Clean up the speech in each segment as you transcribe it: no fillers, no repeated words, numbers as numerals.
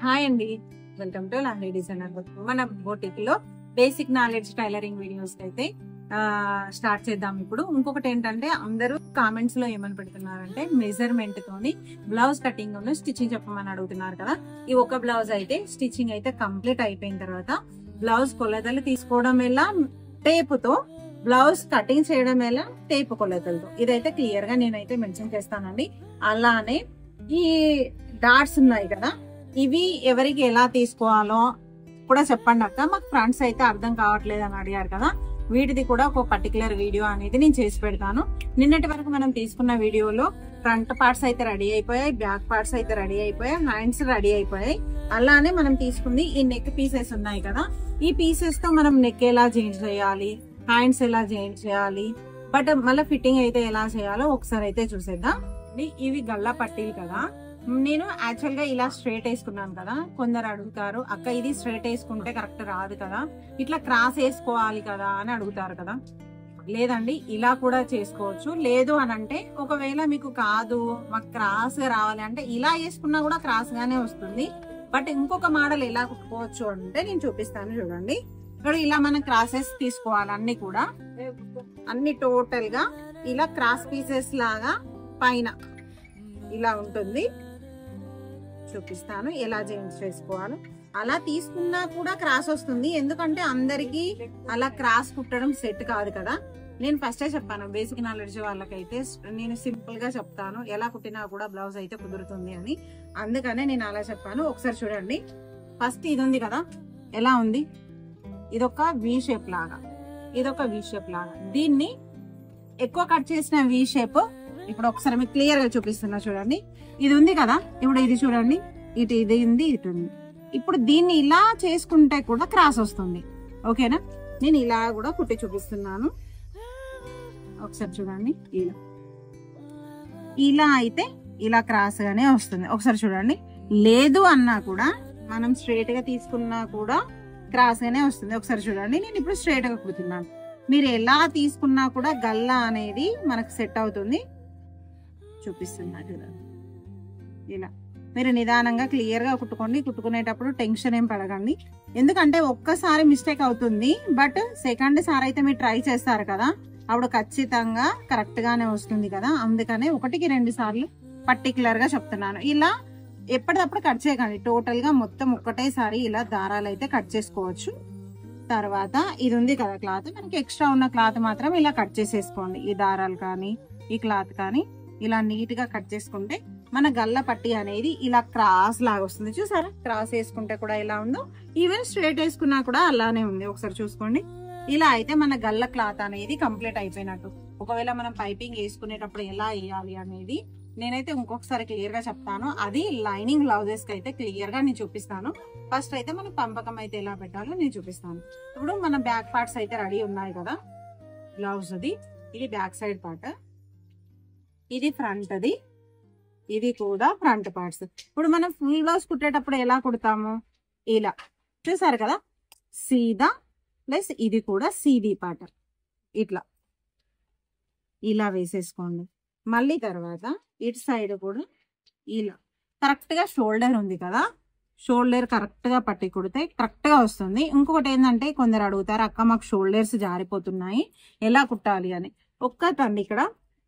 Hi అండి, welcome to Lahari designer. మన boutique లో బేసిక్ నాలెడ్జ్ టైలరింగ్ వీడియోస్ అయితే స్టార్ట్ చేద్దాం. ఇప్పుడు ఇంకొకటి ఏంటంటే, అందరూ కామెంట్స్ లో ఏమని పెడుతున్నారంటే, మెజర్మెంట్ తోని బ్లౌజ్ కటింగ్ స్టిచ్చింగ్ చెప్పమని అడుగుతున్నారు కదా. ఈ ఒక బ్లౌజ్ అయితే స్టిచ్చింగ్ అయితే కంప్లీట్ అయిపోయిన తర్వాత బ్లౌజ్ కొలతలు తీసుకోవడం ఎలా, టేపుతో బ్లౌజ్ కటింగ్ చేయడం ఎలా, టేపు కొలతలతో, ఇదైతే క్లియర్ గా నేనైతే మెన్షన్ చేస్తానండి. అలానే ఈ డాట్స్ ఉన్నాయి కదా, ఇవి ఎవరికి ఎలా తీసుకోవాలో కూడా చెప్పండి అక్క, మాకు ఫ్రంట్స్ అయితే అర్థం కావట్లేదు అని అడిగారు కదా. వీటిది కూడా ఒక పర్టికులర్ వీడియో అనేది నేను చేసి పెడతాను. నిన్నటి వరకు మనం తీసుకున్న వీడియోలో ఫ్రంట్ పార్ట్స్ అయితే రెడీ అయిపోయాయి, బ్యాక్ పార్ట్స్ అయితే రెడీ అయిపోయాయి, హ్యాండ్స్ రెడీ అయిపోయాయి. అలానే మనం తీసుకుంది ఈ నెక్ పీసెస్ ఉన్నాయి కదా, ఈ పీసెస్ తో మనం నెక్ ఎలా చేంజ్ చేయాలి, హ్యాండ్స్ ఎలా చేంజ్ చేయాలి, బట్ మళ్ళీ ఫిట్టింగ్ అయితే ఎలా చేయాలో ఒకసారి అయితే చూసేద్దాం. ఇవి గల్లా పట్టీలు కదా, నేను యాక్చువల్ గా ఇలా స్ట్రైట్ వేసుకున్నాను కదా. కొందరు అడుగుతారు, అక్క ఇది స్ట్రైట్ వేసుకుంటే కరెక్ట్ రాదు కదా, ఇట్లా క్రాస్ వేసుకోవాలి కదా అని అడుగుతారు కదా. లేదండి, ఇలా కూడా చేసుకోవచ్చు. లేదు అని అంటే, ఒకవేళ మీకు కాదు మాకు క్రాస్ గా రావాలి అంటే ఇలా వేసుకున్నా కూడా క్రాస్ గానే వస్తుంది. బట్ ఇంకొక మోడల్ ఎలా కుట్టుకోవచ్చు అంటే నేను చూపిస్తాను చూడండి. ఇక్కడ ఇలా మనం క్రాసెస్ తీసుకోవాలి, అన్ని కూడా అన్ని టోటల్ గా ఇలా క్రాస్ పీసెస్ లాగా పైన ఇలా ఉంటుంది. చూపిస్తాను ఎలా చేంజ్ చేసుకోవాలో. అలా తీసుకున్నా కూడా క్రాస్ వస్తుంది, ఎందుకంటే అందరికి అలా క్రాస్ కుట్టడం సెట్ కాదు కదా. నేను ఫస్టే చెప్పాను, బేసిక్ నాలెడ్జ్ వాళ్ళకైతే నేను సింపుల్ గా చెప్తాను, ఎలా కుట్టినా కూడా బ్లౌజ్ అయితే కుదురుతుంది అని. అందుకనే నేను అలా చెప్పాను. ఒకసారి చూడండి. ఫస్ట్ ఇది ఉంది కదా, ఎలా ఉంది, ఇదొక వి షేప్ లాగా, ఇదొక వి షేప్ లాగా. దీన్ని ఎక్కువ కట్ చేసిన వి షేప్ ఇప్పుడు ఒకసారి మీకు క్లియర్ గా చూపిస్తున్నా చూడండి. ఇది ఉంది కదా, ఇప్పుడు ఇది చూడండి, ఇటు ఇది ఉంది, ఇటు ఉంది. ఇప్పుడు దీన్ని ఇలా చేసుకుంటే కూడా క్రాస్ వస్తుంది. ఓకేనా, నేను ఇలా కూడా కుట్టి చూపిస్తున్నాను. ఒకసారి చూడండి, ఇలా ఇలా అయితే ఇలా క్రాస్ గానే వస్తుంది. ఒకసారి చూడండి. లేదు అన్నా కూడా మనం స్ట్రైట్ గా తీసుకున్నా కూడా క్రాస్ గానే వస్తుంది. ఒకసారి చూడండి, నేను ఇప్పుడు స్ట్రైట్ గా కుడుతున్నాను. మీరు ఎలా తీసుకున్నా కూడా గల్లా అనేది మనకు సెట్ అవుతుంది. చూపిస్తున్నా చూడండి. ఇలా మీరు నిదానంగా క్లియర్ గా కుట్టుకోండి. కుట్టుకునేటప్పుడు టెన్షన్ ఏం పడకండి, ఎందుకంటే ఒక్కసారి మిస్టేక్ అవుతుంది, బట్ సెకండ్ సారి అయితే మీరు ట్రై చేస్తారు కదా, అప్పుడు ఖచ్చితంగా కరెక్ట్ గానే వస్తుంది కదా. అందుకనే 1-2 సార్లు పర్టికులర్ గా చెప్తున్నాను. ఇలా ఎప్పటికప్పుడు కట్ చేయకండి, టోటల్ గా మొత్తం ఒక్కటేసారి ఇలా దారాలు అయితే కట్ చేసుకోవచ్చు. తర్వాత ఇది ఉంది కదా క్లాత్, మనకి ఎక్స్ట్రా ఉన్న క్లాత్ మాత్రం ఇలా కట్ చేసేసుకోండి. ఈ దారాలు కానీ ఈ క్లాత్ కానీ ఇలా నీట్ గా కట్ చేసుకుంటే మన గల్ల పట్టి అనేది ఇలా క్రాస్ లాగా వస్తుంది. చూసారా, క్రాస్ వేసుకుంటే కూడా ఎలా ఉందో, ఈవెన్ స్ట్రైట్ వేసుకున్నా కూడా అలానే ఉంది. ఒకసారి చూసుకోండి. ఇలా అయితే మన గల్ల క్లాత్ అనేది కంప్లీట్ అయిపోయినట్టు. ఒకవేళ మనం పైపింగ్ వేసుకునేటప్పుడు ఎలా వేయాలి అనేది నేనైతే ఇంకొకసారి క్లియర్ గా చెప్తాను. అది లైనింగ్ బ్లౌజెస్ కి అయితే క్లియర్ గా నేను చూపిస్తాను. ఫస్ట్ అయితే మనం పంపకం అయితే ఎలా పెట్టాలో నేను చూపిస్తాను. ఇప్పుడు మన బ్యాక్ పార్ట్స్ అయితే రెడీ ఉన్నాయి కదా. బ్లౌజ్ అది, ఇది బ్యాక్ సైడ్ పార్ట్, ఇది ఫ్రంట్ అది, ఇది కూడా ఫ్రంట్ పార్ట్స్. ఇప్పుడు మనం ఫుల్ బ్లౌజ్ కుట్టేటప్పుడు ఎలా కుడతాము, ఇలా చూసారు కదా, సీదా ప్లస్ ఇది కూడా సీదీ పార్ట్, ఇట్లా ఇలా వేసేసుకోండి. మళ్ళీ తర్వాత ఇటు సైడ్ కూడా ఇలా కరెక్ట్ గా షోల్డర్ ఉంది కదా, షోల్డర్ కరెక్ట్ గా పట్టి కుడితే కరెక్ట్ గా వస్తుంది. ఇంకొకటి ఏంటంటే, కొందరు అడుగుతారు, అక్క మాకు షోల్డర్స్ జారిపోతున్నాయి ఎలా కుట్టాలి అని. ఒక్కటండి, ఇక్కడ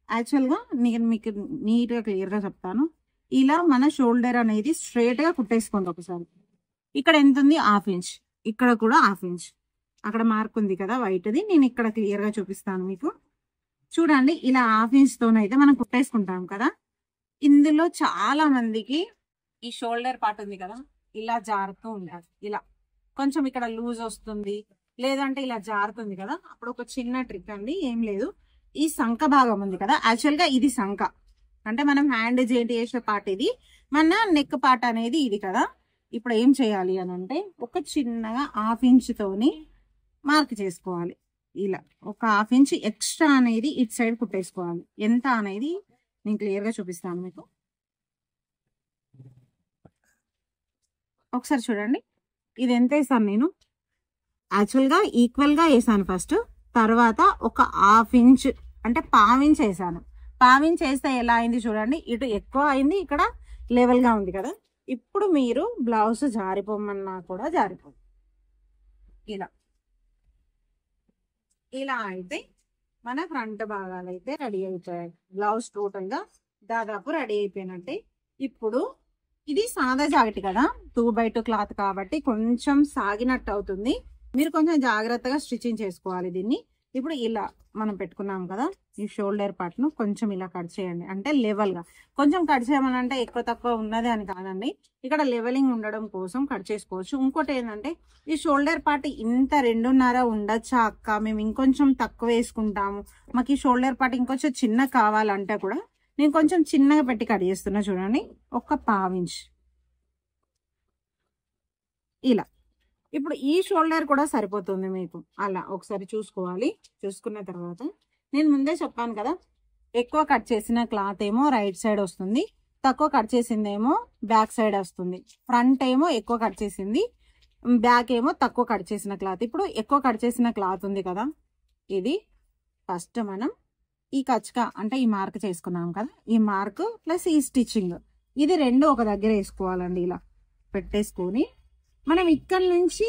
యాక్చువల్ గా నేను మీకు నీట్ గా క్లియర్ గా చెప్తాను. ఇలా మన షోల్డర్ అనేది స్ట్రైట్ గా కుట్టేసుకోండి. ఒకసారి ఇక్కడ ఎంత ఉంది, 1/2 ఇంచ్, ఇక్కడ కూడా 1/2 ఇంచ్, అక్కడ మార్క్ ఉంది కదా వైట్ది, నేను ఇక్కడ క్లియర్ గా చూపిస్తాను మీకు. చూడండి, ఇలా 1/2 ఇంచ్ తోనైతే మనం కుట్టేసుకుంటాం కదా. ఇందులో చాలా మందికి ఈ షోల్డర్ పార్ట్ ఉంది కదా, ఇలా జారుతూ ఉండాలి. ఇలా కొంచెం ఇక్కడ లూజ్ వస్తుంది, లేదంటే ఇలా జారుతుంది కదా. అప్పుడు ఒక చిన్న ట్రిక్ అండి, ఏం లేదు, ఈ సంఖ భాగం ఉంది కదా, యాక్చువల్ గా ఇది సంఖ అంటే మనం హ్యాండ్ జాయింట్ చేసే పార్ట్, ఇది మన నెక్ పార్ట్ అనేది ఇది కదా. ఇప్పుడు ఏం చేయాలి అని అంటే, ఒక చిన్నగా 1/2 ఇంచ్ తోని మార్క్ చేసుకోవాలి. ఇలా ఒక 1/2 ఇంచ్ ఎక్స్ట్రా అనేది ఇటు సైడ్ కుట్టేసుకోవాలి. ఎంత అనేది నేను క్లియర్ గా చూపిస్తాను మీకు. ఒకసారి చూడండి, ఇది ఎంత వేసాను నేను, యాక్చువల్ గా ఈక్వల్ గా వేసాను ఫస్ట్, తర్వాత ఒక 1/2 ఇంచ్ అంటే 1/4 ఇంచ్ వేసాను. 1/4 ఇంచ్ వేస్తే ఎలా అయింది చూడండి, ఇటు ఎక్కువ అయింది, ఇక్కడ లెవెల్ గా ఉంది కదా. ఇప్పుడు మీరు బ్లౌజ్ జారిపోమన్నా కూడా జారిపోదు. ఇలా ఇలా అయితే మన ఫ్రంట్ భాగాలు అయితే రెడీ అయిపోయాయి. బ్లౌజ్ టోటల్ గా దాదాపు రెడీ అయిపోయినట్టే. ఇప్పుడు ఇది సాదా జాకెట్ కదా, 2x2 క్లాత్ కాబట్టి కొంచెం సాగినట్టు అవుతుంది. మీరు కొంచెం జాగ్రత్తగా స్టిచ్చింగ్ చేసుకోవాలి దీన్ని. ఇప్పుడు ఇలా మనం పెట్టుకున్నాం కదా, ఈ షోల్డర్ పార్ట్ ను కొంచెం ఇలా కట్ చేయండి. అంటే లెవెల్ గా కొంచెం కట్ చేయమనంటే ఎక్కువ తక్కువ ఉన్నది అని కాదండి, ఇక్కడ లెవెలింగ్ ఉండడం కోసం కట్ చేసుకోవచ్చు. ఇంకోటి ఏంటంటే ఈ షోల్డర్ పార్ట్ ఇంత 2.5 ఉండొచ్చా అక్క, మేము ఇంకొంచెం తక్కువ వేసుకుంటాము, మాకు ఈ షోల్డర్ పార్ట్ ఇంకొంచెం చిన్న కావాలంటే కూడా నేను కొంచెం చిన్నగా పెట్టి కట్ చేస్తున్నా. చూడండి, ఒక 1/2 ఇంచ్ ఇలా. ఇప్పుడు ఈ షోల్డర్ కూడా సరిపోతుంది మీకు. అలా ఒకసారి చూసుకోవాలి. చూసుకున్న తర్వాత నేను ముందే చెప్పాను కదా, ఎక్కువ కట్ చేసిన క్లాత్ ఏమో రైట్ సైడ్ వస్తుంది, తక్కువ కట్ చేసిందేమో బ్యాక్ సైడ్ వస్తుంది. ఫ్రంట్ ఏమో ఎక్కువ కట్ చేసింది, బ్యాక్ ఏమో తక్కువ కట్ చేసిన క్లాత్. ఇప్పుడు ఎక్కువ కట్ చేసిన క్లాత్ ఉంది కదా, ఇది ఫస్ట్ మనం ఈ కచ్కా అంటే ఈ మార్క్ చేసుకున్నాం కదా, ఈ మార్క్ ప్లస్ ఈ స్టిచ్చింగ్, ఇది రెండు ఒక దగ్గర వేసుకోవాలండి. ఇలా పెట్టేసుకొని మనం ఇక్కడ నుంచి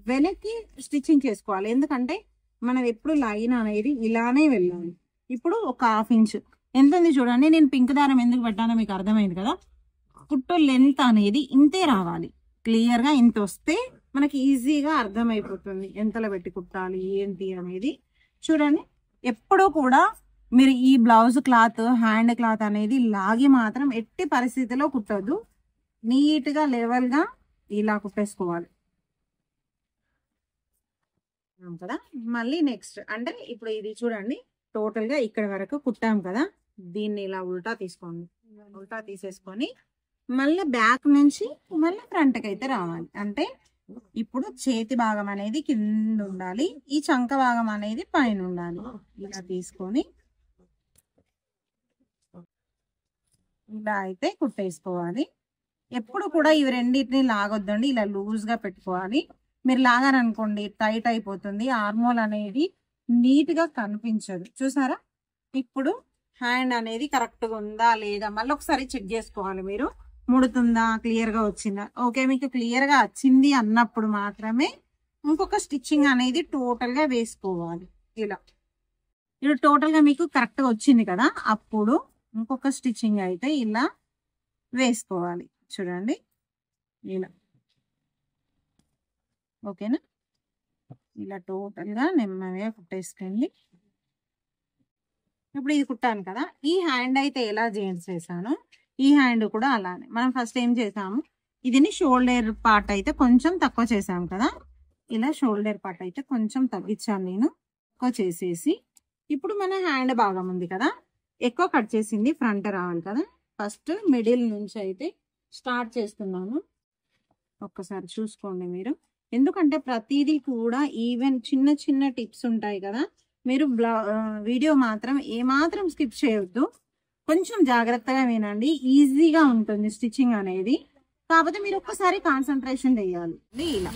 వెనక్కి స్టిచ్చింగ్ చేసుకోవాలి. ఎందుకంటే మనం ఎప్పుడు లైన్ అనేది ఇలానే వెళ్ళాలి. ఇప్పుడు ఒక 1/2 ఇంచ్ ఎంత ఉంది చూడండి. నేను పింక్ దారం ఎందుకు పెట్టానో మీకు అర్థమైంది కదా. కుట్టు లెంత్ అనేది ఇంతే రావాలి, క్లియర్ గా ఇంత వస్తే మనకి ఈజీగా అర్థమైపోతుంది ఎంతలో పెట్టి కుట్టాలి ఏంటి అనేది. చూడండి, ఎప్పుడూ కూడా మీరు ఈ బ్లౌజ్ క్లాత్ హ్యాండ్ క్లాత్ అనేది లాగి మాత్రం ఎట్టి పరిస్థితిలో కుట్టద్దు. నీట్ గా లెవెల్ గా ఇలా కుట్టేసుకోవాలి కదా. మళ్ళీ నెక్స్ట్ అంటే ఇప్పుడు ఇది చూడండి, టోటల్ గా ఇక్కడ వరకు కుట్టాం కదా, దీన్ని ఇలా ఉల్టా తీసుకోండి. ఉల్టా తీసేసుకొని మళ్ళీ బ్యాక్ నుంచి మళ్ళీ ఫ్రంట్ కి అయితే రావాలి. అంటే ఇప్పుడు చేతి భాగం అనేది కింద ఉండాలి, ఈ చంక భాగం అనేది పైన ఉండాలి. ఇలా తీసుకొని ఇలా అయితే కుట్టేసుకోవాలి. ఎప్పుడు కూడా ఇవి రెండింటిని లాగొద్దండి, ఇలా లూజ్ గా పెట్టుకోవాలి. మీరు లాగారనుకోండి టైట్ అయిపోతుంది, ఆర్మోల్ అనేది నీట్ గా కనిపించదు. చూసారా, ఇప్పుడు హ్యాండ్ అనేది కరెక్ట్ గా ఉందా లేదా మళ్ళీ ఒకసారి చెక్ చేసుకోవాలి. మీరు ముడుతుందా, క్లియర్ గా వచ్చిందా. ఓకే, మీకు క్లియర్ గా వచ్చింది అన్నప్పుడు మాత్రమే ఇంకొక స్టిచ్చింగ్ అనేది టోటల్ గా వేసుకోవాలి. ఇలా ఇప్పుడు టోటల్ గా మీకు కరెక్ట్ గా వచ్చింది కదా, అప్పుడు ఇంకొక స్టిచ్చింగ్ అయితే ఇలా వేసుకోవాలి. చూడండి, ఇలా ఓకేనా. ఇలా టోటల్ గా నెమ్మదిగా కుట్టేసుకోండి. ఇప్పుడు ఇది కుట్టాను కదా, ఈ హ్యాండ్ అయితే ఎలా జాయింట్ చేశాను, ఈ హ్యాండ్ కూడా అలానే. మనం ఫస్ట్ ఏం చేసాము, ఇదిని షోల్డర్ పార్ట్ అయితే కొంచెం తక్కువ చేసాము కదా, ఇలా షోల్డర్ పార్ట్ అయితే కొంచెం తగ్గించాను నేను, ఎక్కువ చేసేసి ఇప్పుడు మన హ్యాండ్ భాగం ఉంది కదా, ఎక్కువ కట్ చేసింది ఫ్రంట్ రావాలి కదా. ఫస్ట్ మిడిల్ నుంచి అయితే స్టార్ట్ చేస్తున్నాను. ఒక్కసారి చూసుకోండి మీరు, ఎందుకంటే ప్రతిదీ కూడా ఈవెన్ చిన్న చిన్న టిప్స్ ఉంటాయి కదా, మీరు వీడియో మాత్రం ఏమాత్రం స్కిప్ చేయొద్దు, కొంచెం జాగ్రత్తగా వినండి. ఈజీగా ఉంటుంది స్టిచ్చింగ్ అనేది, కాకపోతే మీరు ఒక్కసారి కాన్సన్ట్రేషన్ చేయాలి. ఇలా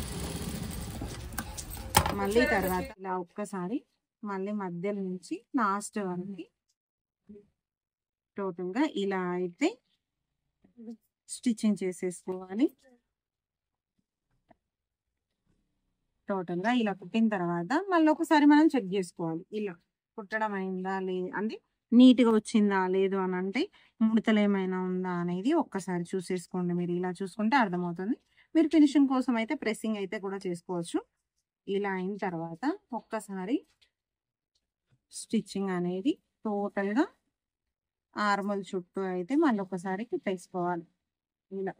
మళ్ళీ తర్వాత ఇలా ఒక్కసారి మళ్ళీ మధ్య నుంచి లాస్ట్ వరకు టోటల్ గా ఇలా అయితే స్టిచ్చింగ్ చేసేసుకోవాలి. టోటల్ గా ఇలా కుట్టిన తర్వాత మళ్ళీ ఒకసారి మనం చెక్ చేసుకోవాలి, ఇలా కుట్టడం అయిందా లేదు, అంటే నీట్ గా వచ్చిందా లేదు అని, అంటే ముడతలు ఏమైనా ఉందా అనేది ఒక్కసారి చూసేసుకోండి. మీరు ఇలా చూసుకుంటే అర్థమవుతుంది. మీరు ఫినిషింగ్ కోసం అయితే ప్రెస్సింగ్ అయితే కూడా చేసుకోవచ్చు. ఇలా అయిన తర్వాత ఒక్కసారి స్టిచ్చింగ్ అనేది టోటల్ గా ఆర్మల్ చుట్టూ అయితే మళ్ళీ ఒకసారి కుట్టేసుకోవాలి. ఇలా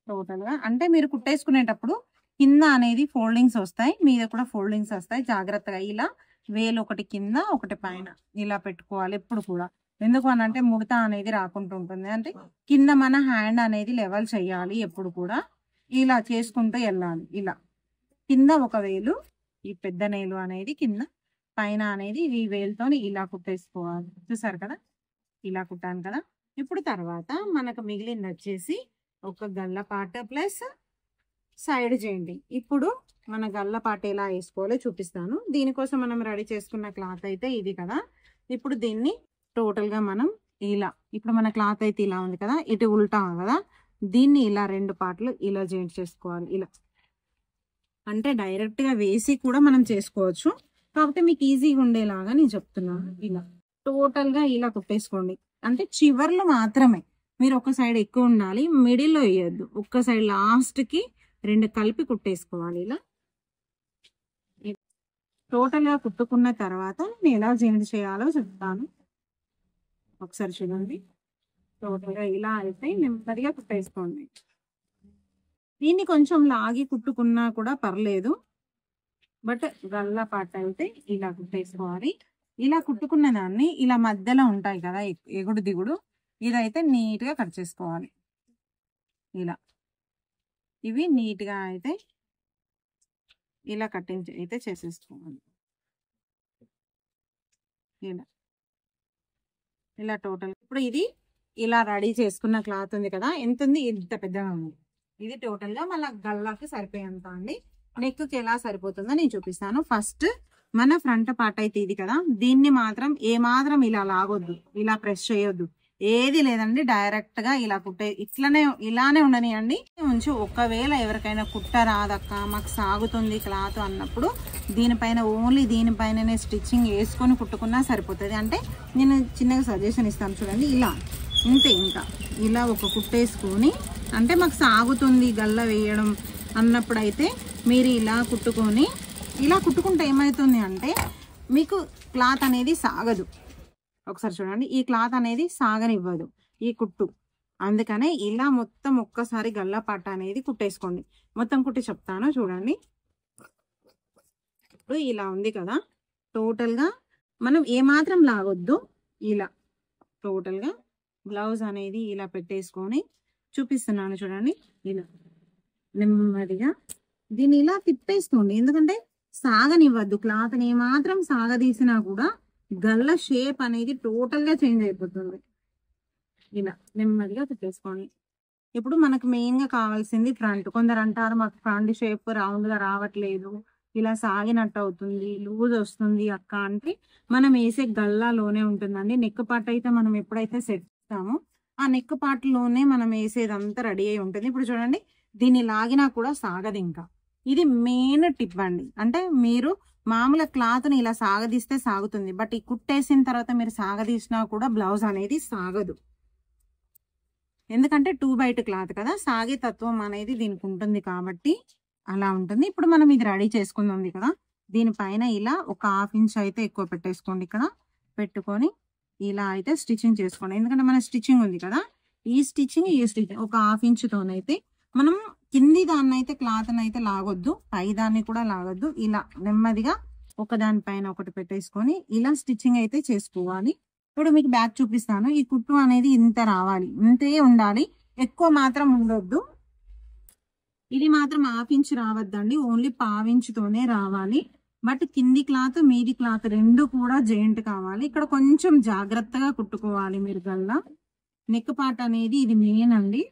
టోటల్ గా అంటే మీరు కుట్టేసుకునేటప్పుడు కింద అనేది ఫోల్డింగ్స్ వస్తాయి, మీద కూడా ఫోల్డింగ్స్ వస్తాయి. జాగ్రత్తగా ఇలా వేలు ఒకటి కింద ఒకటి పైన ఇలా పెట్టుకోవాలి ఎప్పుడు కూడా. ఎందుకు అని అంటే ముడత అనేది రాకుండా ఉంటుంది. అంటే కింద మన హ్యాండ్ అనేది లెవెల్ చేయాలి ఎప్పుడు కూడా, ఇలా చేసుకుంటూ వెళ్ళాలి. ఇలా కింద ఒక వేలు, ఈ పెద్ద నేలు అనేది కింద, పైన అనేది ఈ వేలుతో ఇలా కుట్టేసుకోవాలి. చూసారు కదా, ఇలా కుట్టాను కదా. ఇప్పుడు తర్వాత మనకు మిగిలింది వచ్చేసి ఒక గల్లపాట ప్లస్ సైడ్ చేయండి. ఇప్పుడు మన గల్లపాట ఎలా వేసుకోవాలో చూపిస్తాను. దీనికోసం మనం రెడీ చేసుకున్న క్లాత్ అయితే ఇది కదా. ఇప్పుడు దీన్ని టోటల్ గా మనం ఇలా, ఇప్పుడు మన క్లాత్ అయితే ఇలా ఉంది కదా, ఇటు ఉల్టా కదా, దీన్ని ఇలా 2 పార్ట్లు ఇలా జాయింట్ చేసుకోవాలి. ఇలా అంటే డైరెక్ట్ గా వేసి కూడా మనం చేసుకోవచ్చు, కాకపోతే మీకు ఈజీగా ఉండేలాగా నేను చెప్తున్నాను. ఇలా టోటల్ గా ఇలా కుట్టేసుకోండి. అంటే చివర్లు మాత్రమే మీరు ఒక సైడ్ ఎక్కువ ఉండాలి, మిడిల్లో వేయద్దు. ఒక్క సైడ్ లాస్ట్ కి 2 కలిపి కుట్టేసుకోవాలి. ఇలా టోటల్ గా కుట్టుకున్న తర్వాత నేను ఎలా జాయింట్ చేయాలో చెప్తాను. ఒకసారి చూడండి. టోటల్ గా ఇలా అయితే నెమ్మదిగా కుట్టేసుకోండి. దీన్ని కొంచెం లాగి కుట్టుకున్నా కూడా పర్లేదు, బట్ గల్లా పాట అయితే ఇలా కుట్టేసుకోవాలి. ఇలా కుట్టుకున్న దాన్ని ఇలా మధ్యలో ఉంటాయి కదా ఎగుడు దిగుడు, ఇదైతే నీట్ గా కట్ చేసుకోవాలి. ఇలా ఇవి నీట్ గా అయితే ఇలా కట్టించి అయితే చేసేసుకోవాలి. ఇలా ఇలా టోటల్ ఇప్పుడు ఇది ఇలా రెడీ చేసుకున్న క్లాత్ ఉంది కదా, ఎంత ఉంది? ఇంత పెద్దగా ఉంది. ఇది టోటల్ గా మళ్ళీ గల్లాకి సరిపోయేంత అండి. నెక్ కి ఎలా సరిపోతుందో నేను చూపిస్తాను. ఫస్ట్ మన ఫ్రంట్ పార్ట్ అయితే ఇది కదా, దీన్ని మాత్రం ఏ మాత్రం ఇలా లాగొద్దు, ఇలా ప్రెస్ చేయొద్దు, ఏది లేదండి. డైరెక్ట్ గా ఇలా ఇలానే ఉండనియండి ఉంచి. ఒకవేళ ఎవరికైనా కుట్ట రాదక్క, మాకు సాగుతుంది క్లాత్ అన్నప్పుడు దీనిపైన ఓన్లీ దీనిపైననే స్టిచ్చింగ్ వేసుకొని కుట్టుకున్నా సరిపోతుంది. అంటే నేను చిన్నగా సజెషన్ ఇస్తాను చూడండి. ఇలా ఇంతే, ఇంకా ఇలా ఒక కుట్టేసుకొని, అంటే మాకు సాగుతుంది గల్ల వేయడం అన్నప్పుడు అయితే మీరు ఇలా కుట్టుకొని, ఇలా కుట్టుకుంటే ఏమవుతుంది అంటే మీకు క్లాత్ అనేది సాగదు. ఒకసారి చూడండి, ఈ క్లాత్ అనేది సాగనివ్వదు ఈ కుట్టు. అందుకనే ఇలా మొత్తం ఒక్కసారి గల్లా పట్ట అనేది కుట్టేసుకోండి. మొత్తం కుట్టి చెప్తాను చూడండి. ఇప్పుడు ఇలా ఉంది కదా, టోటల్ గా మనం ఏమాత్రం లాగొద్దు. ఇలా టోటల్ గా బ్లౌజ్ అనేది ఇలా పెట్టేసుకొని చూపిస్తున్నాను చూడండి. ఇలా నెమ్మదిగా దీన్ని ఇలా తిప్పేసుకోండి, ఎందుకంటే సాగనివ్వద్దు. క్లాత్ ఏమాత్రం సాగదీసినా కూడా గల్ల షేప్ అనేది టోటల్ గా చేంజ్ అయిపోతుంది. ఇలా నెమ్మదిగా తిప్పేసుకోండి. ఇప్పుడు మనకు మెయిన్ గా కావాల్సింది ఫ్రంట్. కొందరు అంటారు మాకు ఫ్రంట్ షేప్ రౌండ్ గా రావట్లేదు, ఇలా సాగినట్టు అవుతుంది, లూజ్ వస్తుంది అక్క అంటే మనం వేసే గల్లాలోనే ఉంటుందండి. నెక్ పార్ట్ అయితే మనం ఎప్పుడైతే సెట్ చేస్తామో ఆ నెక్ పార్ట్ లోనే మనం వేసేదంతా రెడీ అయి ఉంటుంది. ఇప్పుడు చూడండి, దీన్ని లాగినా కూడా సాగదు. ఇంకా ఇది మెయిన్ టిప్ అండి. అంటే మీరు మామూలు క్లాత్ ని ఇలా సాగదీస్తే సాగుతుంది, బట్ ఈ కుట్టేసిన తర్వాత మీరు సాగదీసినా కూడా బ్లౌజ్ అనేది సాగదు. ఎందుకంటే 2/2 క్లాత్ కదా, సాగే తత్వం అనేది దీనికి ఉంటుంది కాబట్టి అలా ఉంటుంది. ఇప్పుడు మనం ఇది రెడీ చేసుకుంది కదా, దీనిపైన ఇలా ఒక 1/2 ఇంచ్ అయితే ఎక్కువ పెట్టేసుకోండి. ఇక్కడ పెట్టుకొని ఇలా అయితే స్టిచ్చింగ్ చేసుకోండి. ఎందుకంటే మన స్టిచ్చింగ్ ఉంది కదా, ఈ స్టిచ్చింగ్ ఒక 1/2 ఇంచ్ తోనైతే మనం కింది దాన్ని అయితే క్లాత్ అయితే లాగొద్దు, పై దాన్ని కూడా లాగొద్దు. ఇలా నెమ్మదిగా ఒకదానిపైన ఒకటి పెట్టేసుకొని ఇలా స్టిచ్చింగ్ అయితే చేసుకోవాలి. ఇప్పుడు మీకు బ్యాక్ చూపిస్తాను. ఈ కుట్టు అనేది ఇంత రావాలి, ఇంతే ఉండాలి, ఎక్కువ మాత్రం ఉండొద్దు. ఇది మాత్రం 1/2 ఇంచ్ రావద్దండి, ఓన్లీ 1/2 ఇంచ్ తోనే రావాలి. బట్ కింది క్లాత్ మీది క్లాత్ రెండు కూడా జాయింట్ కావాలి. ఇక్కడ కొంచెం జాగ్రత్తగా కుట్టుకోవాలి మీరు గల్లా. నెక్ పార్ట్ అనేది ఇది మెయిన్ అండి.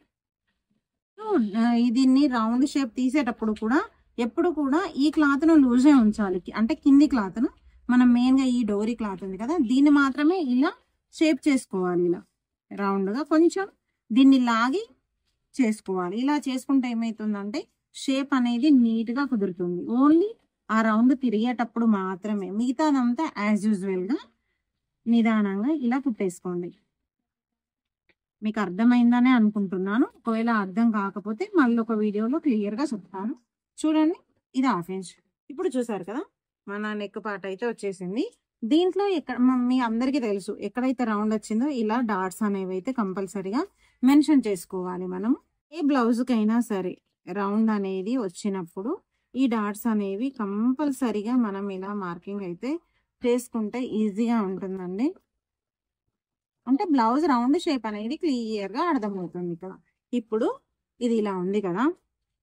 దీన్ని రౌండ్ షేప్ తీసేటప్పుడు కూడా ఎప్పుడు కూడా ఈ క్లాత్ ను లూజే ఉంచాలి. అంటే కింది క్లాత్ ను మనం మెయిన్ గా ఈ డోరీ క్లాత్ ఉంది కదా, దీన్ని మాత్రమే ఇలా షేప్ చేసుకోవాలి. ఇలా రౌండ్ గా కొంచెం దీన్ని లాగి చేసుకోవాలి. ఇలా చేసుకుంటే ఏమైతుందంటే షేప్ అనేది నీట్ గా కుదురుతుంది. ఓన్లీ ఆ రౌండ్ తిరిగేటప్పుడు మాత్రమే, మిగతాదంతా యాజ్ యూజువల్ గా నిదానంగా ఇలా కుట్టేసుకోండి. మీకు అర్థమైందనే అనుకుంటున్నాను. ఒకవేళ అర్థం కాకపోతే మళ్ళీ ఒక వీడియోలో క్లియర్ గా చెప్తాను. చూడండి, ఇది 1/2 ఇంచ్. ఇప్పుడు చూసారు కదా, మన నెక్ పార్ట్ అయితే వచ్చేసింది. దీంట్లో మీ అందరికీ తెలుసు, ఎక్కడైతే రౌండ్ వచ్చిందో ఇలా డాట్స్ అనేవి అయితే కంపల్సరీగా మెన్షన్ చేసుకోవాలి. మనం ఏ బ్లౌజ్ కైనా సరే రౌండ్ అనేది వచ్చినప్పుడు ఈ డాట్స్ అనేవి కంపల్సరీగా మనం ఇలా మార్కింగ్ అయితే చేసుకుంటే ఈజీగా ఉంటుందండి. అంటే బ్లౌజ్ రౌండ్ షేప్ అనేది క్లియర్ గా అర్థమవుతుంది ఇక్కడ. ఇప్పుడు ఇది ఇలా ఉంది కదా,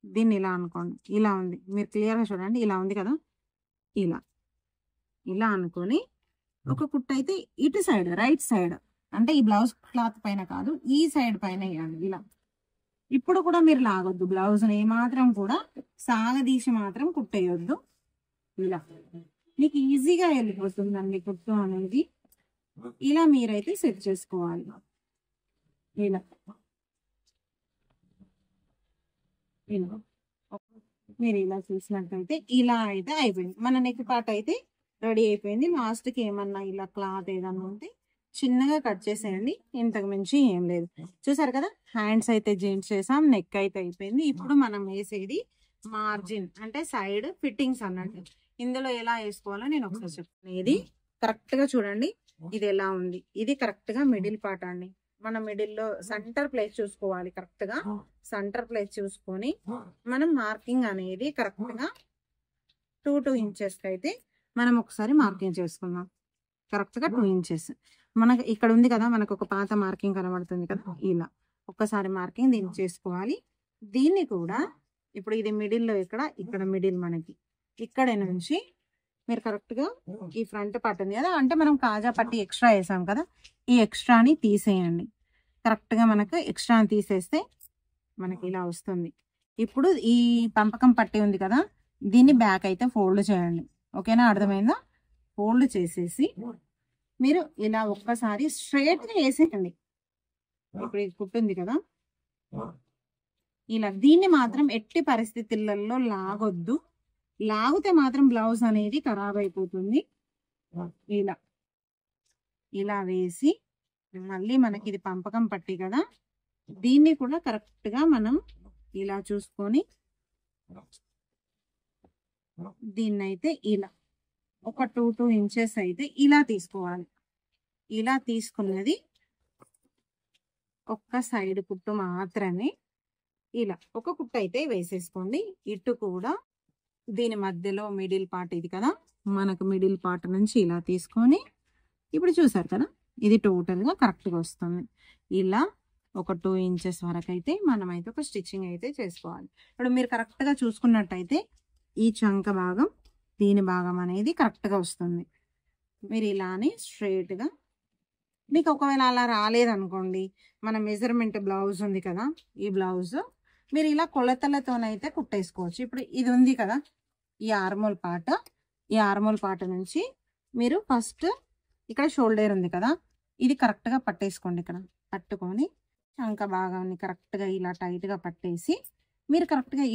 దీన్ని ఇలా అనుకోండి. ఇలా ఉంది, మీరు క్లియర్ గా చూడండి. ఇలా ఉంది కదా, ఇలా ఇలా అనుకొని ఒక కుట్టు అయితే ఇటు సైడ్ రైట్ సైడ్, అంటే ఈ బ్లౌజ్ క్లాత్ పైన కాదు, ఈ సైడ్ పైన వేయాలి. ఇలా ఇప్పుడు కూడా మీరు లాగొద్దు, బ్లౌజ్ ఏమాత్రం కూడా సాగదీసి మాత్రం కుట్టేయొద్దు. ఇలా మీకు ఈజీగా వెళ్ళిపోతుందండి కుట్టు అనేది. ఇలా మీరైతే సెట్ చేసుకోవాలి. ఇలా ఇలా మీరు ఇలా చూసినట్టయితే ఇలా అయితే అయిపోయింది. మన నెక్ పార్ట్ అయితే రెడీ అయిపోయింది. లాస్ట్కి ఏమన్నా ఇలా క్లాత్ ఏదన్నా ఉంటే చిన్నగా కట్ చేసేయండి, ఇంతకు మించి ఏం లేదు. చూసారు కదా, హ్యాండ్స్ అయితే జాయింట్ చేసాం, నెక్ అయితే అయిపోయింది. ఇప్పుడు మనం వేసేది మార్జిన్ అంటే సైడ్ ఫిట్టింగ్స్ అన్నట్టు. ఇందులో ఎలా వేసుకోవాలో నేను ఒకసారి చెప్తాను. ఇది కరెక్ట్ గా చూడండి, ఇది ఎలా ఉంది. ఇది కరెక్ట్ గా మిడిల్ పార్ట్ అండి. మన మిడిల్ లో సెంటర్ ప్లేస్ చూసుకోవాలి. కరెక్ట్ గా సెంటర్ ప్లేస్ చూసుకొని మనం మార్కింగ్ అనేది కరెక్ట్ గా 2 ఇంచెస్ అయితే మనం ఒకసారి మార్కింగ్ చేసుకుందాం. కరెక్ట్ గా 2 ఇంచెస్ మనకి ఇక్కడ ఉంది కదా, మనకు ఒక పాత మార్కింగ్ కనబడుతుంది కదా, ఇలా ఒక్కసారి మార్కింగ్ దీన్ని చేసుకోవాలి. దీన్ని కూడా ఇప్పుడు ఇది మిడిల్ లో ఇక్కడ మిడిల్ మనకి ఇక్కడ నుంచి మీరు కరెక్ట్ గా ఈ ఫ్రంట్ పార్ట్ ఉంది కదా, అంటే మనం కాజా పట్టి ఎక్స్ట్రా వేసాం కదా, ఈ ఎక్స్ట్రాని తీసేయండి. కరెక్ట్ గా మనకు ఎక్స్ట్రాని తీసేస్తే మనకి ఇలా వస్తుంది. ఇప్పుడు ఈ పంపకం పట్టి ఉంది కదా, దీన్ని బ్యాక్ అయితే ఫోల్డ్ చేయండి. ఓకేనా, అర్థమైందా? ఫోల్డ్ చేసేసి మీరు ఇలా ఒక్కసారి స్ట్రైట్ గా వేసేయండి. ఇప్పుడు ఇది కుట్టుంది కదా, ఇలా దీన్ని మాత్రం ఎట్టి పరిస్థితులలో లాగొద్దు. లాగితే మాత్రం బ్లౌజ్ అనేది ఖరాబ్ అయిపోతుంది. ఇలా ఇలా వేసి మళ్ళీ మనకి ఇది పంపకం పట్టి కదా, దీన్ని కూడా కరెక్ట్ గా మనం ఇలా చూసుకొని దీన్నైతే ఇలా ఒక 2 ఇంచెస్ అయితే ఇలా తీసుకోవాలి. ఇలా తీసుకున్నది ఒక్క సైడ్ కుట్టు మాత్రమే ఇలా ఒక కుట్టు అయితే వేసేసుకోండి. ఇటు కూడా దీని మధ్యలో మిడిల్ పార్ట్ ఇది కదా, మనకు మిడిల్ పార్ట్ నుంచి ఇలా తీసుకొని ఇప్పుడు చూసారు కదా, ఇది టోటల్ గా కరెక్ట్ గా వస్తుంది. ఇలా ఒక 2 ఇంచెస్ వరకు అయితే మనమైతే ఒక స్టిచ్చింగ్ అయితే చేసుకోవాలి. ఇప్పుడు మీరు కరెక్ట్ గా చూసుకున్నట్టయితే ఈ చంక భాగం దీని భాగం అనేది కరెక్ట్ గా వస్తుంది. మీరు ఇలానే స్ట్రైట్ గా, మీకు ఒకవేళ అలా రాలేదనుకోండి, మన మెజర్మెంట్ బ్లౌజ్ ఉంది కదా, ఈ బ్లౌజ్ మీరు ఇలా కొలతలతోనైతే కుట్టేసుకోవచ్చు. ఇప్పుడు ఇది ఉంది కదా, ఈ ఆర్మోల్ పార్ట్ నుంచి మీరు ఫస్ట్ ఇక్కడ షోల్డర్ ఉంది కదా, ఇది కరెక్ట్ గా పట్టేసుకోండి. ఇక్కడ పట్టుకొని చంక భాగాన్ని కరెక్ట్ గా ఇలా టైట్ గా పట్టేసి మీరు కరెక్ట్ గా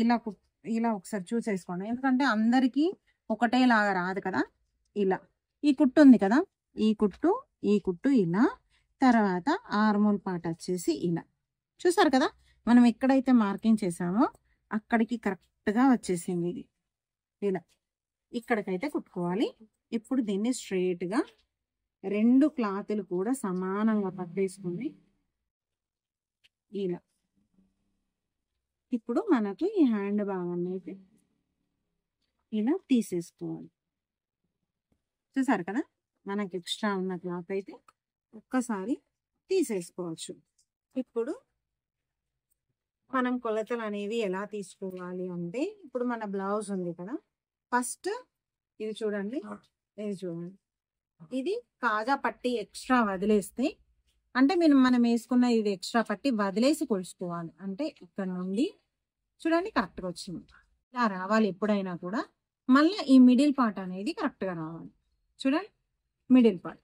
ఇలా ఒకసారి చూసేసుకోండి. ఎందుకంటే అందరికీ ఒకటేలాగా రాదు కదా. ఇలా ఈ కుట్టు ఉంది కదా, ఈ కుట్టు ఇలా, తర్వాత ఆర్మోల్ పార్ట్ వచ్చేసి ఇలా. చూసారు కదా, మనం ఎక్కడైతే మార్కింగ్ చేసామో అక్కడికి కరెక్ట్ గా వచ్చేసింది. ఇది ఇలా ఇక్కడికైతే కుట్టుకోవాలి. ఇప్పుడు దీన్ని స్ట్రైట్ గా 2 క్లాతులు కూడా సమానంగా పట్టేసుకుని ఇలా ఇప్పుడు మనకు ఈ హ్యాండ్ భాగాన్ని అయితే ఇలా తీసేసుకోవాలి. చూసారు కదా, మనకి ఎక్స్ట్రా ఉన్న క్లాత్ అయితే ఒక్కసారి తీసేసుకోవచ్చు. ఇప్పుడు మనం కొలతలు అనేవి ఎలా తీసుకోవాలి అంటే, ఇప్పుడు మన బ్లౌజ్ ఉంది కదా, ఫస్ట్ ఇది చూడండి, ఇది కాజా పట్టి ఎక్స్ట్రా వదిలేస్తే, అంటే మనం వేసుకున్న ఇది ఎక్స్ట్రా పట్టి వదిలేసి కొలుసుకోవాలి. అంటే ఇక్కడ నుండి చూడండి కరెక్ట్గా వచ్చింది. ఇలా రావాలి ఎప్పుడైనా కూడా. మళ్ళీ ఈ మిడిల్ పార్ట్ అనేది కరెక్ట్గా రావాలి. చూడండి, మిడిల్ పార్ట్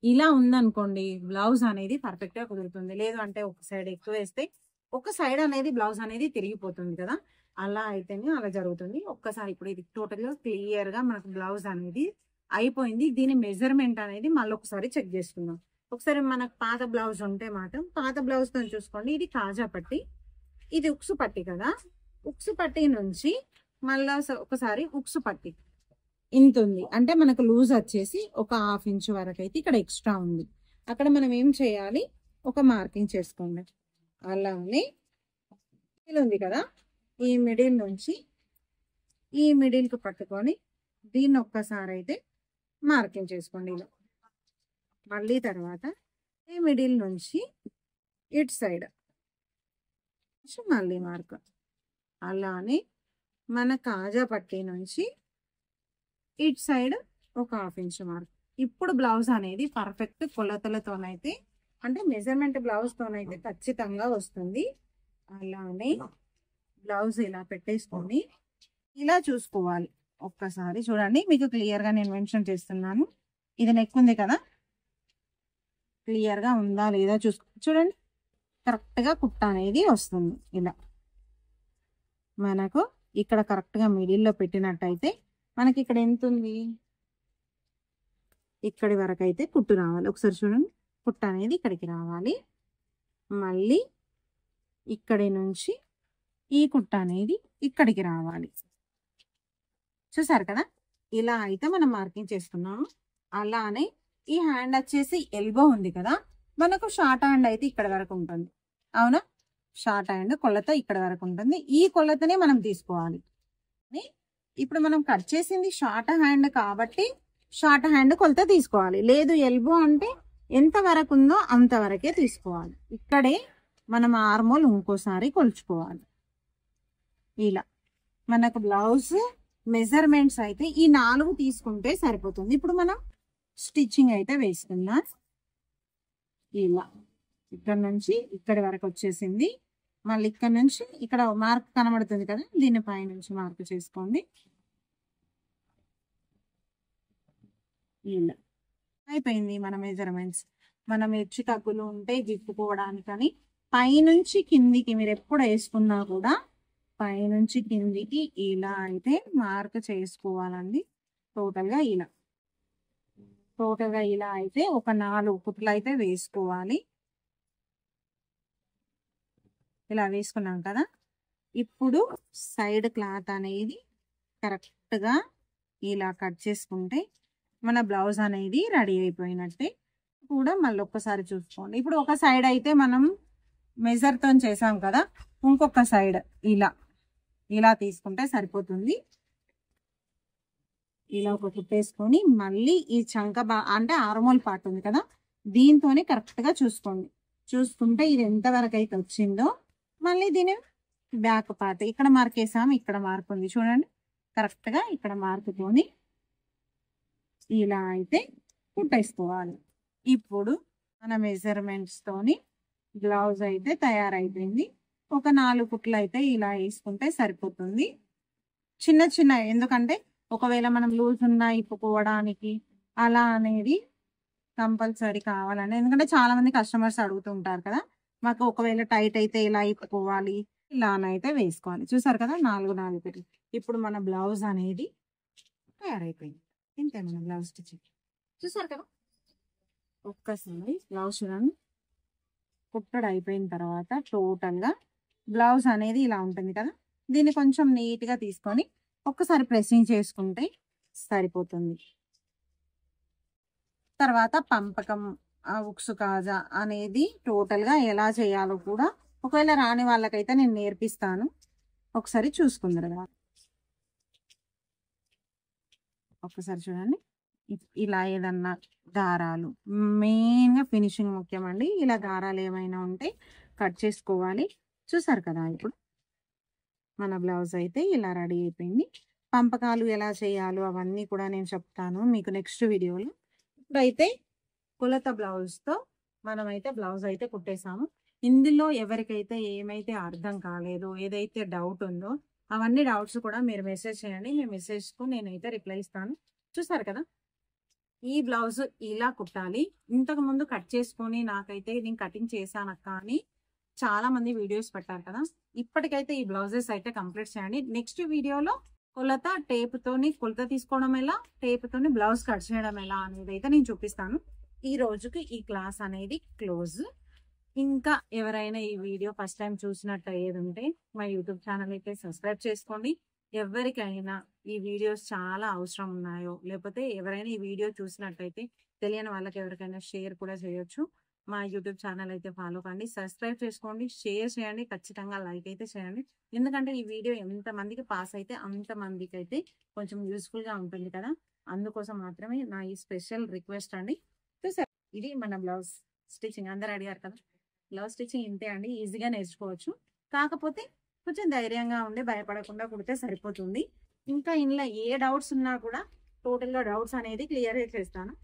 ఇలా ఉందనుకోండి, బ్లౌజ్ అనేది పర్ఫెక్ట్గా కుదురుతుంది. లేదు అంటే ఒక సైడ్ ఎక్కువ వేస్తే ఒక సైడ్ అనేది బ్లౌజ్ అనేది తిరిగిపోతుంది కదా, అలా అయితేనే అలా జరుగుతుంది. ఒక్కసారి ఇప్పుడు ఇది టోటల్గా క్లియర్గా మనకు బ్లౌజ్ అనేది అయిపోయింది. దీని మెజర్మెంట్ అనేది మళ్ళీ ఒకసారి చెక్ చేసుకుందాం. ఒకసారి మనకు పాత బ్లౌజ్ ఉంటే మాత్రం పాత బ్లౌజ్ తో చూసుకోండి. ఇది కాజా పట్టి, ఇది ఉక్సు పట్టి కదా, ఉక్సు పట్టి నుంచి మళ్ళా ఒకసారి ఉక్సు పట్టి ఇంత ఉంది అంటే మనకు లూజ్ వచ్చేసి ఒక 1/2 ఇంచ్ వరకు అయితే ఇక్కడ ఎక్స్ట్రా ఉంది. అక్కడ మనం ఏం చేయాలి, ఒక మార్కింగ్ చేసుకోండి. అలానే ఇది ఉంది కదా, ఈ మిడిల్ నుంచి ఈ మిడిల్ కు పట్టుకొని దీన్ని ఒక్కసారి అయితే మార్కింగ్ చేసుకోండి ఇలా. మళ్ళీ తర్వాత ఈ మిడిల్ నుంచి ఇటు సైడ్ మళ్ళీ మార్క్. అలానే మన కాజా పట్టి నుంచి ఇటు సైడ్ ఒక 1/2 ఇంచ్ మార్క్. ఇప్పుడు బ్లౌజ్ అనేది పర్ఫెక్ట్ కొలతలతోనైతే, అంటే మెజర్మెంట్ బ్లౌజ్ తోనైతే ఖచ్చితంగా వస్తుంది. అలానే బ్లౌజ్ ఇలా పెట్టేసుకొని ఇలా చూసుకోవాలి. ఒక్కసారి చూడండి, మీకు క్లియర్ గా నేను మెన్షన్ చేస్తున్నాను. ఇది నెక్ ఉంది కదా, క్లియర్ గా ఉందా లేదా చూడండి, కరెక్ట్ గా కుట్ట అనేది వస్తుంది ఇలా. మనకు ఇక్కడ కరెక్ట్ గా మిడిల్ లో పెట్టినట్టయితే మనకి ఇక్కడ ఎంత ఉంది, ఇక్కడి వరకు అయితే కుట్టు రావాలి. ఒకసారి చూడండి, కుట్టు అనేది ఇక్కడికి రావాలి. మళ్ళీ ఇక్కడి నుంచి ఈ కుట్టు అనేది ఇక్కడికి రావాలి. చూసారు కదా, ఇలా అయితే మనం మార్కింగ్ చేసుకున్నాము. అలానే ఈ హ్యాండ్ వచ్చేసి ఎల్బో ఉంది కదా, మనకు షార్ట్ హ్యాండ్ అయితే ఇక్కడ వరకు ఉంటుంది. అవునా, షార్ట్ హ్యాండ్ కొలత ఇక్కడ వరకు ఉంటుంది. ఈ కొలతనే మనం తీసుకోవాలి. ఇప్పుడు మనం కట్ చేసింది షార్ట్ హ్యాండ్ కాబట్టి షార్ట్ హ్యాండ్ కొలత తీసుకోవాలి. లేదు ఎల్బో అంటే ఎంత వరకు ఉందో అంతవరకే తీసుకోవాలి. ఇక్కడే మనం ఆర్మోల్ ఇంకోసారి కొలుచుకోవాలి. ఇలా మనకు బ్లౌజ్ మెజర్మెంట్స్ అయితే ఈ 4 తీసుకుంటే సరిపోతుంది. ఇప్పుడు మనం స్టిచ్చింగ్ అయితే వేసుకుందాం. ఇలా ఇక్కడ నుంచి ఇక్కడి వరకు వచ్చేసింది. మళ్ళీ ఇక్కడ నుంచి ఇక్కడ మార్క్ కనబడుతుంది కదా, దీని పై నుంచి మార్క్ చేసుకోండి. ఇలా అయిపోయింది మన మెజర్మెంట్స్. మనం హెచ్చు తగ్గులు ఉంటే గిప్పుకోవడానికని పైనుంచి కిందికి మీరు ఎప్పుడు వేసుకున్నా కూడా పైనుంచి కిందికి ఇలా అయితే మార్క్ చేసుకోవాలండి. టోటల్గా ఇలా అయితే ఒక 4 కుట్లు అయితే వేసుకోవాలి. ఇలా వేసుకున్నాం కదా, ఇప్పుడు సైడ్ క్లాత్ అనేది కరెక్ట్గా ఇలా కట్ చేసుకుంటే మన బ్లౌజ్ అనేది రెడీ అయిపోయినట్టే. కూడా మళ్ళీ ఒక్కసారి చూసుకోండి. ఇప్పుడు ఒక సైడ్ అయితే మనం మెజర్తో చేసాం కదా, ఇంకొక సైడ్ ఇలా తీసుకుంటే సరిపోతుంది. ఇలా ఒక కుట్టేసుకొని మళ్ళీ ఈ చంక అంటే ఆర్మోల్ పార్ట్ ఉంది కదా, దీంతోనే కరెక్ట్గా చూసుకుంటే ఇది ఎంతవరకు అయితే వచ్చిందో మళ్ళీ దీని బ్యాక్ పార్ట్ ఇక్కడ మార్క్ వేసాము, ఇక్కడ మార్క్ ఉంది చూడండి, కరెక్ట్గా ఇక్కడ మార్కుతోని ఇలా అయితే కుట్టేసుకోవాలి. ఇప్పుడు మన మెజర్మెంట్స్ తోని బ్లౌజ్ అయితే తయారైపోయింది. ఒక 4 కుట్లు అయితే ఇలా వేసుకుంటే సరిపోతుంది. చిన్న ఎందుకంటే ఒకవేళ మనం లూజ్ ఉన్నా ఇప్పుకోవడానికి అలా అనేది కంపల్సరీ కావాలండి. ఎందుకంటే చాలా మంది కస్టమర్స్ అడుగుతుంటారు కదా, మాకు ఒకవేళ టైట్ అయితే ఇలా ఇప్పుకోవాలి, ఇలానైతే వేసుకోవాలి. చూసారు కదా, 4 కుట్లు. ఇప్పుడు మన బ్లౌజ్ అనేది తయారైపోయింది. ఇంతే మన బ్లౌజ్ స్టిచ్చింగ్. చూసారు కదా, ఒక్కసారి బ్లౌజ్ చూడండి, కుట్టడు అయిపోయిన తర్వాత టోటల్గా బ్లౌజ్ అనేది ఇలా ఉంటుంది కదా, దీన్ని కొంచెం నీట్గా తీసుకొని ఒక్కసారి ప్రెస్సింగ్ చేసుకుంటే సరిపోతుంది. తర్వాత పంపకం ఉక్సు కాజా అనేది టోటల్గా ఎలా చేయాలో కూడా ఒకవేళ రాని వాళ్ళకైతే నేను నేర్పిస్తాను. ఒకసారి చూసుకుందరు కదా, ఒక్కసారి చూడండి. ఇలా ఏదన్నా దారాలు మెయిన్గా ఫినిషింగ్ ముఖ్యమండి. ఇలా దారాలు ఏమైనా ఉంటే కట్ చేసుకోవాలి. చూసారు కదా, ఇప్పుడు మన బ్లౌజ్ అయితే ఇలా రెడీ అయిపోయింది. పంపకాలు ఎలా చేయాలో అవన్నీ కూడా నేను చెప్తాను మీకు నెక్స్ట్ వీడియోలో. ఇప్పుడైతే కొలత బ్లౌజ్తో మనమైతే బ్లౌజ్ అయితే కుట్టేసాము. ఇందులో ఎవరికైతే ఏమైతే అర్థం కాలేదో, ఏదైతే డౌట్ ఉందో అవన్నీ డౌట్స్ కూడా మీరు మెసేజ్ చేయండి. మీ మెసేజ్కు నేనైతే రిప్లై ఇస్తాను. చూసారు కదా, ఈ బ్లౌజ్ ఇలా కుట్టాలి. ఇంతకు ముందు కట్ చేసుకొని నాకైతే నేను కటింగ్ చేశాను కానీ చాలా మంది వీడియోస్ పెట్టారు కదా, ఇప్పటికైతే ఈ బ్లౌజెస్ అయితే కంప్లీట్ చేయండి. నెక్స్ట్ వీడియోలో కొలత తీసుకోవడం ఎలా, టేప్తోని బ్లౌజ్ కట్ చేయడం ఎలా అనేది అయితే నేను చూపిస్తాను. ఈ రోజుకి ఈ క్లాస్ అనేది క్లోజ్. ఇంకా ఎవరైనా ఈ వీడియో ఫస్ట్ టైం చూసినట్టు అయ్యేది ఉంటే మా యూట్యూబ్ ఛానల్ అయితే సబ్స్క్రైబ్ చేసుకోండి. ఎవరికైనా ఈ వీడియోస్ చాలా అవసరం ఉన్నాయో, లేకపోతే ఎవరైనా ఈ వీడియో చూసినట్టయితే తెలియని వాళ్ళకి ఎవరికైనా షేర్ కూడా చేయొచ్చు. మా యూట్యూబ్ ఛానల్ అయితే ఫాలో కండి, సబ్స్క్రైబ్ చేసుకోండి, షేర్ చేయండి, ఖచ్చితంగా లైక్ అయితే చేయండి. ఎందుకంటే ఈ వీడియో ఎంతమందికి పాస్ అయితే అంతమందికి అయితే కొంచెం యూస్ఫుల్గా ఉంటుంది కదా, అందుకోసం మాత్రమే నా ఈ స్పెషల్ రిక్వెస్ట్ అండి. చూసారు, ఇది మన బ్లౌజ్ స్టిచ్చింగ్. అందరు అడిగారు కదా, బ్లౌజ్ స్టిచ్చింగ్ ఇంతే అండి, ఈజీగా నేర్చుకోవచ్చు. కాకపోతే కొంచెం ధైర్యంగా ఉండి భయపడకుండా కుడితే సరిపోతుంది. ఇంకా ఇందులో ఏ డౌట్స్ ఉన్నా కూడా టోటల్గా డౌట్స్ అనేది క్లియర్ చేస్తాను.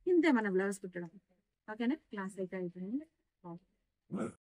ఇంతే మన బ్లౌజ్ కుట్టడం. ఓకేనా, క్లాస్ అయితే అయిపోయింది.